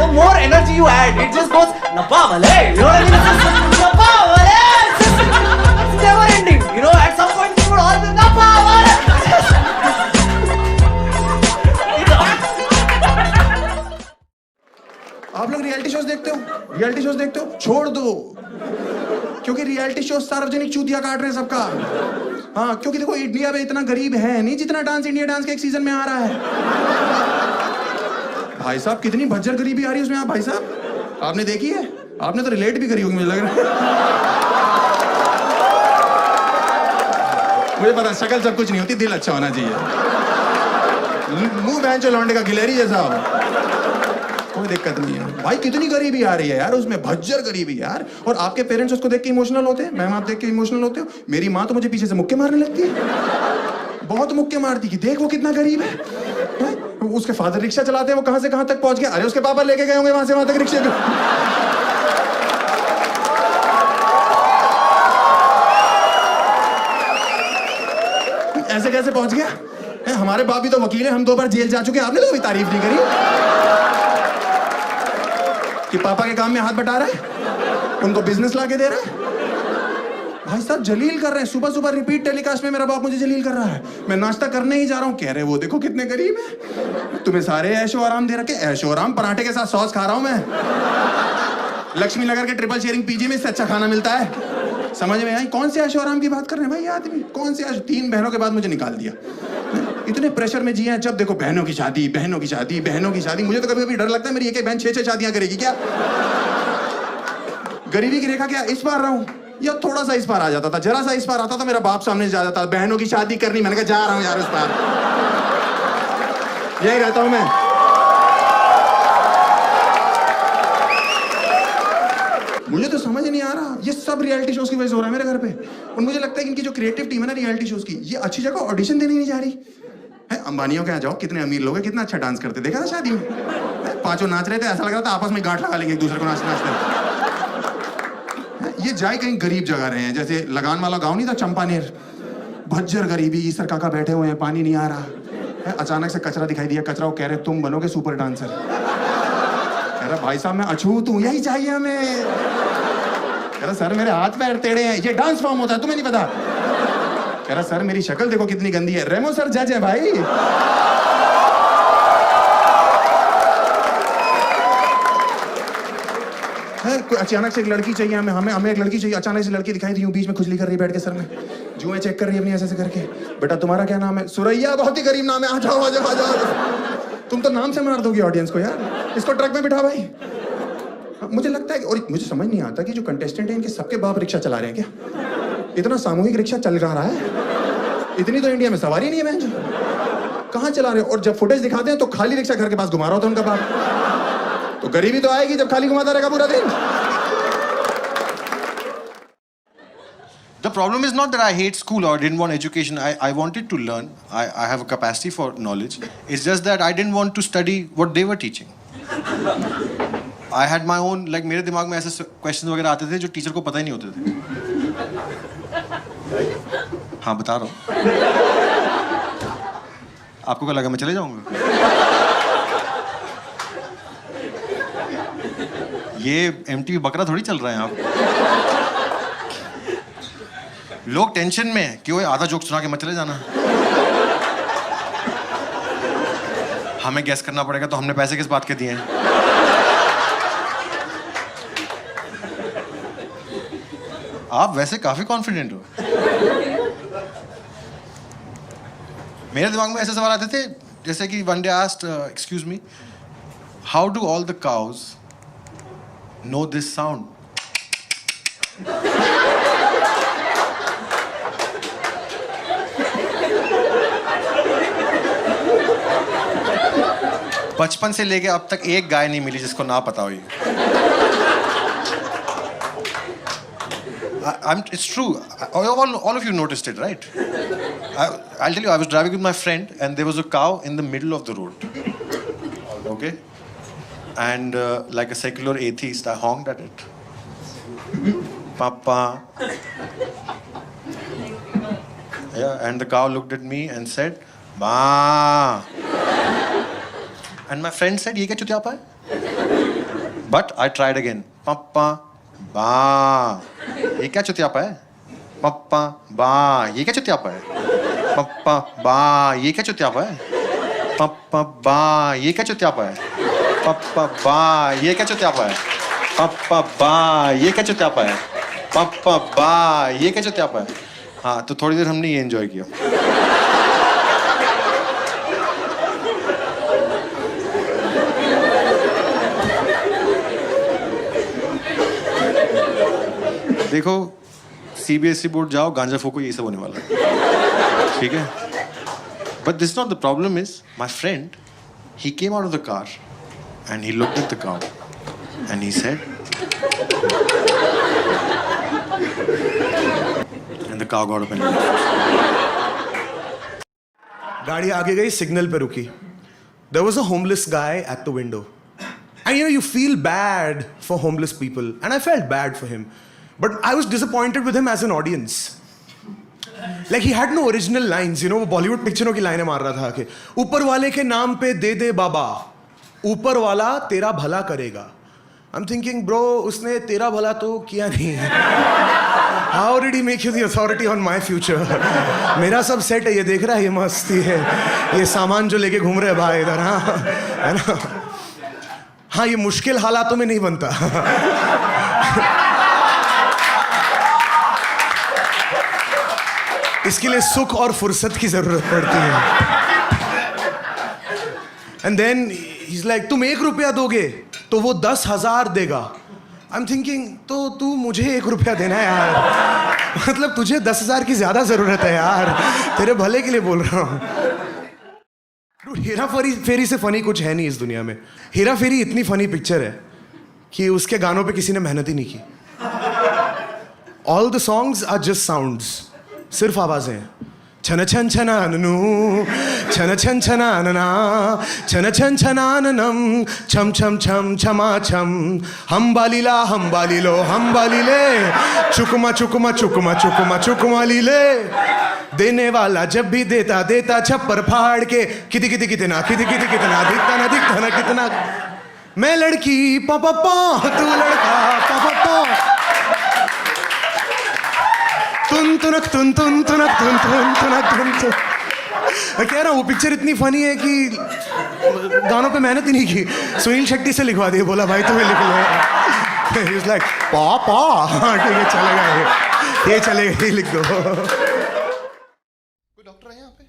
the more energy you add, it just goes napavale. You know what I mean? Napavale. It's never ending. You know, at some point you would all be napavale. आप लोग reality shows देखते हो? Reality shows देखते हो? छोड़ दो, क्योंकि reality show सार्वजनिक चूतिया काट रहे हैं सबका। हाँ, क्योंकि देखो इंडिया में इतना गरीब है नहीं जितना डांस इंडिया डांस के एक सीजन में आ रहा है। भाई साहब कितनी भज्जर गरीबी आ रही है उसमें। आप भाई साहब आपने देखी है? आपने तो रिलेट भी करी होगी मुझे लग रहा है। मुझे पता शक्ल सब कुछ नहीं होती, दिल अच्छा होना चाहिए। मुंह बैंचो लौंडे का गिलहरी जैसा हो, कोई दिक्कत नहीं है। भाई कितनी गरीबी आ रही है यार उसमें, भज्जर गरीबी यार। और आपके पेरेंट्स उसको देख के इमोशनल होते हैं। मैम आप देख के इमोशनल होते हो? मेरी माँ तो मुझे पीछे से मुक्के मारने लगती है, बहुत मुक्के मारती कि देख वो कितना गरीब है। उसके फादर रिक्शा चलाते हैं, वो कहां से कहां तक पहुंच गए। अरे उसके पापा लेके गए होंगे वहां से वहां तक रिक्शे पे। ऐसे कैसे पहुंच गया? हमारे बाप भी तो वकील है, हम 2 बार जेल जा चुके हैं, आपने तो अभी तारीफ नहीं करी कि पापा के काम में हाथ बटा रहा है, उनको बिजनेस लाके दे रहा है। भाई साहब जलील कर रहे हैं, सुबह सुबह रिपीट टेलीकास्ट में मेरा बाप मुझे जलील कर रहा है। मैं नाश्ता करने ही जा रहा हूँ, कह रहे वो देखो कितने गरीब है, तुम्हें सारे ऐशो आराम दे रखे। ऐशो आराम पराठे के साथ सॉस खा रहा हूं मैं। लक्ष्मी नगर के ट्रिपल शेयरिंग पीजी में इससे अच्छा खाना मिलता है। समझ में आई? कौन से ऐशो आराम की बात कर रहे हैं भाई ये आदमी? कौन से 3 बहनों के बाद मुझे निकाल दिया। इतने प्रेशर में जिए हैं, जब देखो बहनों की शादी, बहनों की शादी, बहनों की शादी। मुझे तो कभी कभी डर लगता है मेरी एक बहन 6 शादियां करेगी क्या। गरीबी की रेखा क्या इस बार रहा हूं, या थोड़ा सा इस पार आ जाता था, जरा सा इस पार आता था, मेरा बाप सामने जा जाता, बहनों की शादी करनी। मैंने कहा जा रहा हूं यार उस पार, यही रहता हूं मैं। मुझे तो समझ नहीं आ रहा, ये सब रियलिटी शोज की वजह से हो रहा है मेरे घर पे। और मुझे लगता है कि इनकी जो क्रिएटिव टीम है ना रियलिटी शोज की, ये अच्छी जगह ऑडिशन देने नहीं जा रही है। अंबानियों के यहाँ जाओ, कितने अमीर लोग हैं, कितना अच्छा डांस करते, देखा था शादी में 5 नाच रहे थे, ऐसा लग रहा था आपस में गांठ लगा लेंगे एक दूसरे को नाचते नाचते। ये जाए कहीं गरीब जगह रहे हैं, जैसे लगान वाला गाँव नहीं था चंपानेर, भज्जर गरीबी। ईसर काका बैठे हुए हैं, पानी नहीं आ रहा है, अचानक से कचरा दिखाई दिया, कचरा वो कह रहे तुम बनोगे सुपर डांसर। कह रहा भाई साहब मैं अछूत हूँ, यही चाहिए हमें। कह रहा सर मेरे हाथ पैर टेढ़े हैं, ये डांस फॉर्म होता है तुम्हें नहीं पता। कह रहा सर मेरी शक्ल देखो कितनी गंदी है। रेमो सर जज है भाई। अचानक से एक लड़की चाहिए हमें एक लड़की चाहिए। अचानक से लड़की दिखाई दी, बीच में खुजली कर रही है बैठ के सर में, जुएं चेक कर रही है अपनी ऐसे करके। बेटा तुम्हारा क्या नाम है? सुरैया, बहुत ही गरीब नाम है। आ जाओ आ जाओ आ जाओ। तुम तो नाम से मार दोगी ऑडियंस को यार। इसको ट्रक में बिठा भाई। मुझे लगता है और मुझे समझ नहीं आता कि जो कंटेस्टेंट हैं इनके सबके बाप रिक्शा चला रहे हैं क्या? इतना सामूहिक रिक्शा चल रहा है, इतनी तो इंडिया में सवारी नहीं है बहन। कहाँ चला रहे हैं? और जब फुटेज दिखाते हैं तो खाली रिक्शा घर के पास घुमा रहा होता है उनका बाप। तो गरीबी तो आएगी जब खाली घुमाता रहेगा पूरा दिन। The problem is not that I hate school or didn't want education. I wanted to learn. I have a capacity for knowledge. It's just that I didn't want to study what they were teaching. I had my own, like मेरे दिमाग में ऐसे question वगैरह आते थे जो teacher को पता ही नहीं होते थे। हाँ बता रहा हूँ। आपको क्या लगा मैं चले जाऊंगा? ये MTV बकरा थोड़ी चल रहा है यहाँ। लोग टेंशन में हैं कि वो आधा जोक सुना के मत चले जाना। हमें गैस करना पड़ेगा तो हमने पैसे किस बात के दिए हैं? आप वैसे काफी कॉन्फिडेंट हो। मेरे दिमाग में ऐसे सवाल आते थे जैसे कि one day asked, excuse me, how do all the cows know this sound? बचपन से लेके अब तक एक गाय नहीं मिली जिसको ना पता हो ये। It's true. All of you noticed it, right? I'll tell you, I was driving with my friend and there was a cow in the middle of the road. Okay? And like a secular atheist, I honked at it. Papa. Yeah, and the cow looked at me and said, "Ma." And my friend said, "ये क्या चुतियापा है?" But I tried again. Papa, ba. ये क्या चुतियापा है? Papa, ba. ये क्या चुतियापा है? Papa, ba. ये क्या चुतियापा है? Papa, ba. ये क्या चुतियापा है? Papa, ba. ये क्या चुतियापा है? Papa, ba. ये क्या चुतियापा है? Papa, ba. ये क्या चुतियापा है? हाँ, तो थोड़ी देर हमने ये एंजॉय किया. देखो सीबीएसई बोर्ड जाओ गांजा फूको ये सब होने वाला है ठीक है but this not the problem is my friend he came out of the car and he looked at the cow and he said and the cow got up and गाड़ी आगे गई सिग्नल पे रुकी there was a homeless guy at the window and you feel bad for homeless people and I felt bad for him But I was disappointed with him as an audience. Like he had no original lines, you know, वो बॉलीवुड पिक्चरों की लाइनें मार रहा था कि ऊपर वाले के नाम पे दे दे बाबा, ऊपर वाला तेरा भला करेगा. I'm thinking, bro, उसने तेरा भला तो किया नहीं. How did he make you the authority on my future? मेरा सब सेट है, ये देख रहा है, ये मस्ती है, ये सामान जो लेके घूम रहे हैं भाई इधर, हाँ, है ना? हाँ, ये मुश्किल हालातों में नहीं बनता. इसके लिए सुख और फुर्सत की जरूरत पड़ती है. And then he is like तुम 1 रुपया दोगे तो वो 10,000 देगा. आई एम थिंकिंग तो तू मुझे 1 रुपया देना है यार, मतलब तुझे 10,000 की ज्यादा जरूरत है यार, तेरे भले के लिए बोल रहा हूँ. हेरा फेरी से फनी कुछ है नहीं इस दुनिया में. हेरा फेरी इतनी फनी पिक्चर है कि उसके गानों पे किसी ने मेहनत ही नहीं की. All the songs are just sounds, सिर्फ आवाजें. छन छन छना ननू, छन छन छना नना, छन छन छना ननम, छम छम छम छमा छम, हम बालीला हम बालीलो हम बालीले, चुकमा चुकमा चुकमा चुकमा चुकमा लीले. देने वाला जब भी देता देता छप्पर फाड़ के, किति किति कितना किति किति कितना दिखता ना दिखता ना कितना. मैं लड़की पा पा पा, तू लड़का पा पा पा. तुन तुनक तुन तुन तुनक तुन तुन तुनक तुन तुन. मैं कह रहा हूँ वो पिक्चर इतनी फनी है कि गानों पे मेहनत ही नहीं की, सुनील शेट्टी से लिखवा दिए, बोला भाई तुम्हें लिख लो. ही वाज लाइक पा पा, ठीक है चलेगा ये चलेगा, ये लिख दो. कोई डॉक्टर है यहाँ पे?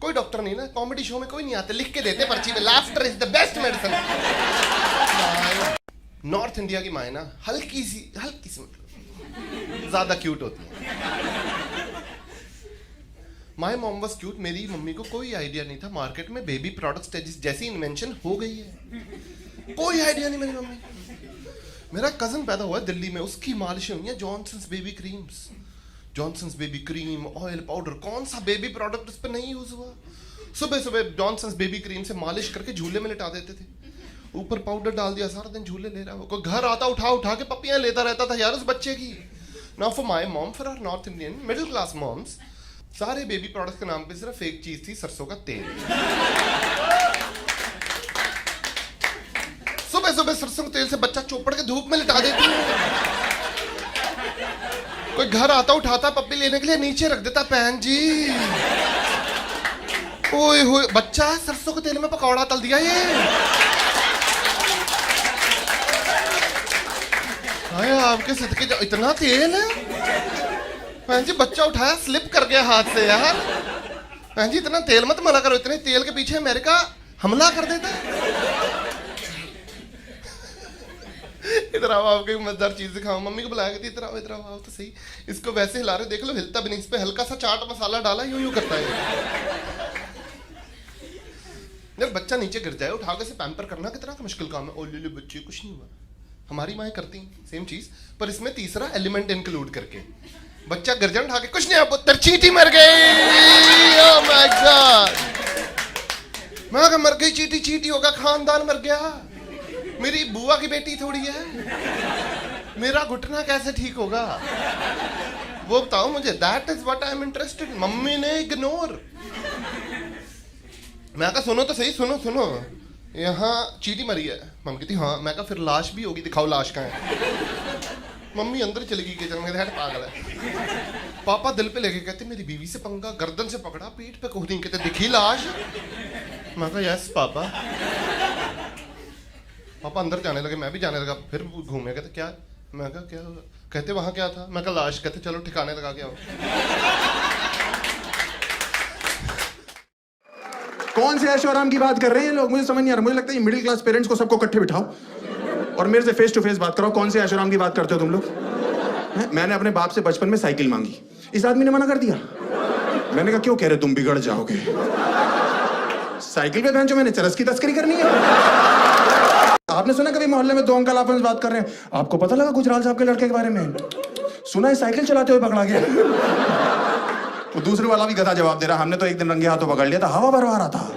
कोई डॉक्टर नहीं ना, कॉमेडी शो में कोई नहीं आते, लिख के देते पर्ची में, laughter is the best medicine. North India की माँ है ना, हल्की सी मतलब ज्यादा क्यूट होती है. My mom was cute. मेरी मम्मी को कोई आइडिया नहीं था मार्केट में बेबी प्रोडक्ट्स जैसी इन्वेंशन हो गई है, कोई आइडिया नहीं मेरी मम्मी. मेरा कजन पैदा हुआ है दिल्ली में, उसकी मालिशें हुई हैं Johnson's baby creams, Johnson's baby cream, oil, powder, कौन सा बेबी प्रोडक्ट उस पर नहीं यूज हुआ. सुबह सुबह जॉनसन्स बेबी क्रीम से मालिश करके झूले में लिटा देते थे, ऊपर पाउडर डाल दिया, सारा दिन झूले ले रहा है. कोई घर आता उठा उठा के पपियां लेता रहता था यार उस बच्चे की. Now for my mom, for our north Indian middle class moms, सारे बेबी प्रोडक्ट्स के नाम पे सिर्फ एक चीज थी, सरसों का तेल. सुबह सुबह सरसों के तेल से बच्चा चौपड़ के धूप में लिटा देती है. कोई घर आता उठाता पप्पी लेने के लिए, नीचे रख देता बहन जी. ओए होए, बच्चा सरसों के तेल में पकौड़ा तल दिया ये. आपके सदके इतना तेल है बहन जी, बच्चा उठाया स्लिप कर गया हाथ से यार. बहन जी इतना तेल मत मना करो, इतने तेल के पीछे अमेरिका हमला कर देता है. इधर आओ, आपको मजेदार चीज दिखाऊं. मम्मी को बुलाया गया, इधर आओ तो सही. इसको वैसे हिला रहे, देख लो हिलता भी नहीं. इस पे हल्का सा चाट मसाला डाला, यूं करता है. जब बच्चा नीचे गिर जाए, उठा के से पैम्पर करना कितना मुश्किल काम है. ओ ले बच्चे, कुछ नहीं हुआ. हमारी माएँ करती सेम चीज, पर इसमें तीसरा एलिमेंट इंक्लूड करके. बच्चा गिर जाए, उठा के कुछ नहीं, अब चींटी मर गई. Oh my God. मैं कहा मर गई चींटी, चींटी होगा खानदान मर गया. मेरी बुआ की बेटी थोड़ी है, मेरा घुटना कैसे ठीक होगा वो बताओ मुझे. That is what I am interested. Mummy ने इग्नोर. मैं कहा सुनो तो सही, सुनो. यहाँ चीटी मरी है। मम्मी कहती हाँ। मैं कहा फिर लाश भी होगी, दिखाओ लाश कहाँ है। मम्मी अंदर चली गई किचन में, पागल है। पापा दिल पे लेके कहते मेरी बीवी से पंगा, गर्दन से पकड़ा, पीठ पे कोहनी, कहते दिखी लाश। मैं कहा यस पापा। पापा अंदर जाने लगे, मैं भी जाने लगा। फिर घूमे, कहते क्या? मैं कहा क्या? कहते वहां क्या था? मैं कहा लाश। कहते चलो ठिकाने लगा के आओ। कौन से ऐशो आराम की बात कर रहे हैं लोग? मुझे समझ नहीं आ रहा। मुझे लगता है ये मिडिल क्लास पेरेंट्स को सबको इकट्ठे बिठाओ और मेरे से फेस टू फेस बात कराओ। कौन से ऐशो आराम की बात करते हो तुम लोग? मैंने अपने बाप से बचपन में साइकिल मांगी, इस आदमी ने मना कर दिया। मैंने कहा क्यों? कह रहे तुम बिगड़ जाओगे। साइकिल पे बहन जो मैंने चरस की तस्करी करनी है। आपने सुना कभी मोहल्ले में दो अंकल आपस में बात कर रहे हैं, आपको पता लगा गुजराल साहब के लड़के के बारे में? सुना है साइकिल चलाते हुए पकड़ा गया। वो दूसरे वाला भी गधा जवाब दे रहा, हमने तो एक दिन रंगे हाथों पकड़ लिया था, हवा भरवा रहा था।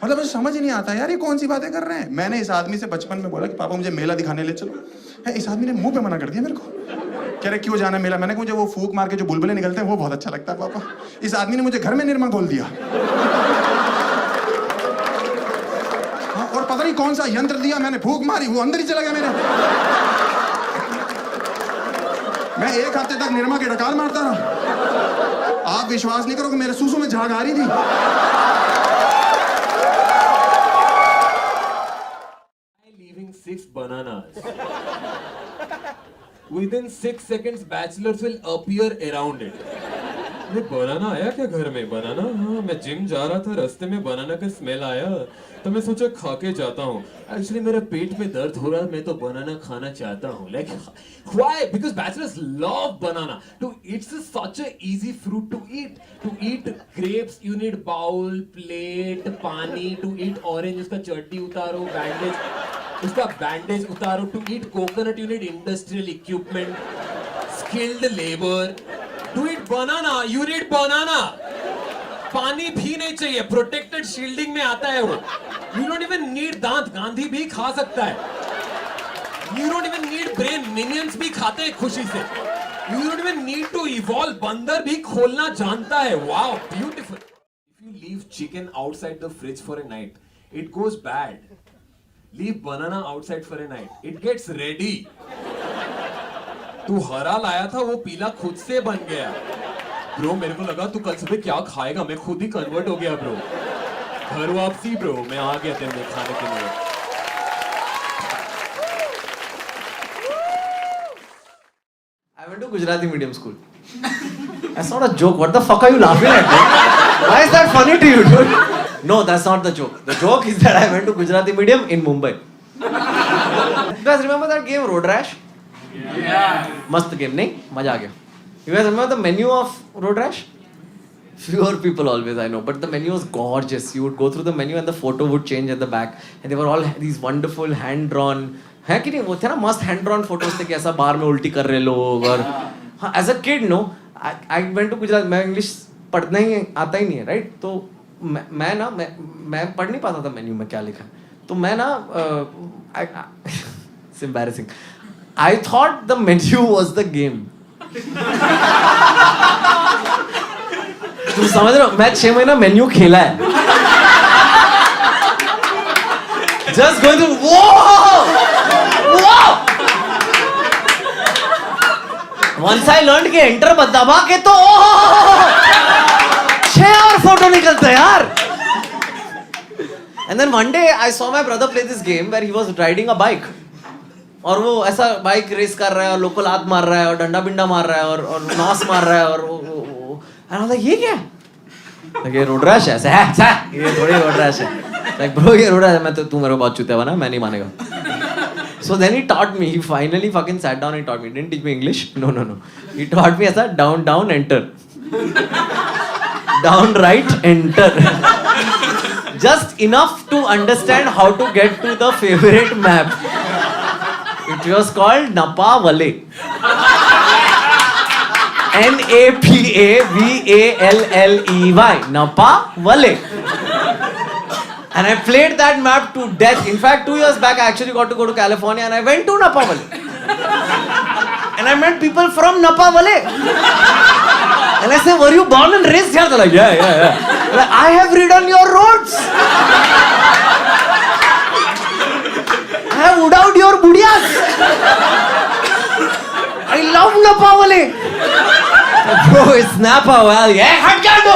मतलब मुझे समझ ही नहीं आता यार ये कौन सी बातें कर रहे हैं। मैंने इस आदमी से बचपन में बोला कि पापा मुझे मेला दिखाने ले चलो। इस आदमी ने मुंह पे मना कर दिया मेरे को। कह रहे क्यों जाना मेला? मैंने कहा मुझे वो फूक मार के जो बुलबुले निकलते हैं वो बहुत अच्छा लगता है पापा। इस आदमी ने मुझे घर में निरमा खोल दिया। और पता नहीं कौन सा यंत्र दिया, मैंने फूक मारी, वो अंदर ही चला गया मेरे। मैं एक हफ्ते तक निरमा के डकार मारता रहा। आप विश्वास नहीं करोगे, मेरे सूसू में झाग आ रही थी। Leaving 6 bananas. Within 6 seconds, bachelors will appear around it. ये बनाना आया क्या घर में? बनाना? हाँ, मैं जिम जा रहा था, रास्ते में बनाना का स्मेल आया तो मैं सोचा खा के जाता हूँ। एक्चुअली मेरा पेट में दर्द हो रहा है, मैं तो बनाना खाना चाहता हूँ। Like why? Because bachelors love banana. To it's such a easy fruit to eat. To eat grapes, you need bowl, plate, पानी. To eat orange, उसका चड्डी उतारो, बैंडेज उसका बैंडेज उतारो. To eat coconut, you need industrial equipment, skilled labor. To eat banana, you need banana. पानी भी नहीं चाहिए, प्रोटेक्टेड शील्डिंग में आता है वो. You don't even need दांत, गांधी भी खा सकता है. You don't even need brain, minions भी खाते हैं खुशी से. You don't even need to evolve, बंदर भी खोलना जानता है. Wow, beautiful. If you leave chicken outside the fridge for a night, it goes bad. Leave banana outside for a night, it gets ready. तू हरा लाया था, वो पीला खुद से बन गया. ब्रो मेरे को लगा तू कल सुबह क्या खाएगा, मैं खुद ही कन्वर्ट हो गया ब्रो. घर वापसी ब्रो, मैं आ गया तेरे लिए खाने के लिए. I went to Gujarati medium school. That's not a joke. What the fuck are you laughing at? Why is that funny to you, dude? No, that's not the joke. The joke is that I went to Gujarati medium in Mumbai. You guys remember that game Road Rash? Yeah. Mast game, nahi? Maza aa gaya. You guys remember the menu of Road Rash? Fewer people always, I know, but the menu was gorgeous. You would go through the menu and the photo would change at the back, and they were all these wonderful hand-drawn. है कि नहीं? वो थे ना मस्त hand-drawn photos थे कि ऐसा बार में उल्टी कर रहे लोग. और हाँ, as a kid, no, I went to Gujarat. मैं English पढ़ना ही आता ही नहीं है, right? तो मैं पढ़ नहीं पाता था मेन्यू में क्या लिखा. तो मैं ना it's embarrassing. I thought the menu was the game. तुम समझ रहे हो? मैं 6 महीना मेन्यू खेला है. Just going through. Whoa! Once I learned कि enter दबा के तो 6 और फोटो निकलते हैं यार. And then one day I saw my brother play this game where he was riding a bike. और वो ऐसा बाइक रेस कर रहा है और लोकल हाथ मार रहा है और डंडा बिंडा मार रहा है और नॉस मार रहा है और ये क्या है? ये रोड रैश है. ये थोड़ी रोड रैश है. Like bro, ये रोड रैश है. मैं तो तू मेरे को बहुत चुतिया बना, मैं नहीं मानेगा. So then he taught me. He finally fucking sat down and taught me. He didn't teach me English. No. He taught me ऐसा down enter. Down right enter. Just enough to understand how to get to the favorite map. It was called Napa Valley. Napavalley. Napa Valley. And I played that map to death. In fact, 2 years back, I actually got to go to California and I went to Napa Valley. And I met people from Napa Valley. And I said, were you born and raised here? They're like, yeah. I have ridden your roads. I have udaved your budiyas. I love Napa wale. Bro, it's Napa wale. ये हट जा तू.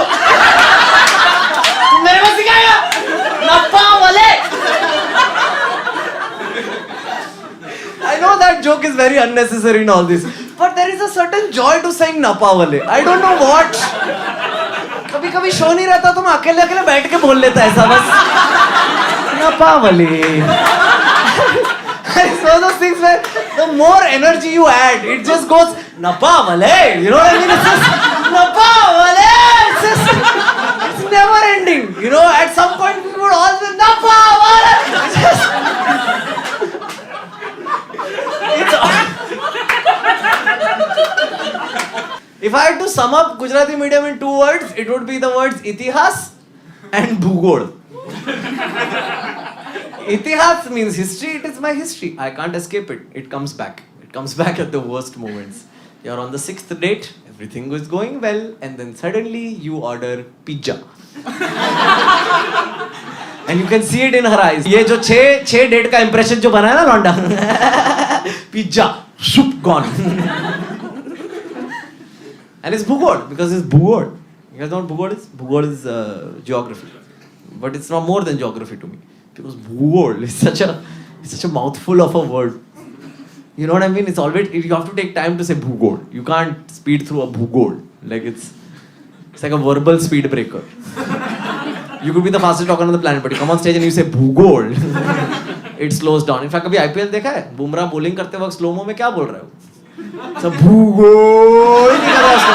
मेरे को सिखाएगा. Napa wale. I know that joke is very unnecessary in all this, but there is a certain joy to saying Napa wale. I don't know what. कभी कभी show नहीं रहता तो मैं अकेले अकेले बैठ के बोल लेता ऐसा बस. Napa wale. It's one of those things where the more energy you add, it just goes Napa wale. You know what I mean? It's just Napa wale. It's never ending. You know, at some point we would all say Napa wale. If I had to sum up Gujarati medium in 2 words, it would be the words Itihas and Bhugol. Itihas means history, it is my history. I can't escape it. It comes back. It comes back at the worst moments. You're on the 6th date, everything is going well, and then suddenly you order pizza. And you can see it in her eyes. ये जो 6 date का impression जो बना है ना लौंडा, pizza, soup gone. And it's Bhugol, because it's Bhugol. You guys know what Bhugol is? Bhugol is geography. But it's not more than geography to me. Because Bhugol is such a mouthful of a word. You know what I mean? It's always, you have to take time to say Bhugol. You can't speed through a Bhugol. Like it's like a verbal speed breaker. You could be the fastest talker on the planet, but you come on stage and you say Bhugol. It slows down. In fact, कभी IPL देखा है? Bumrah bowling करते वक्त slow mo में क्या बोल रहा है वो? सब Bhugol नहीं कर रहा है उसको.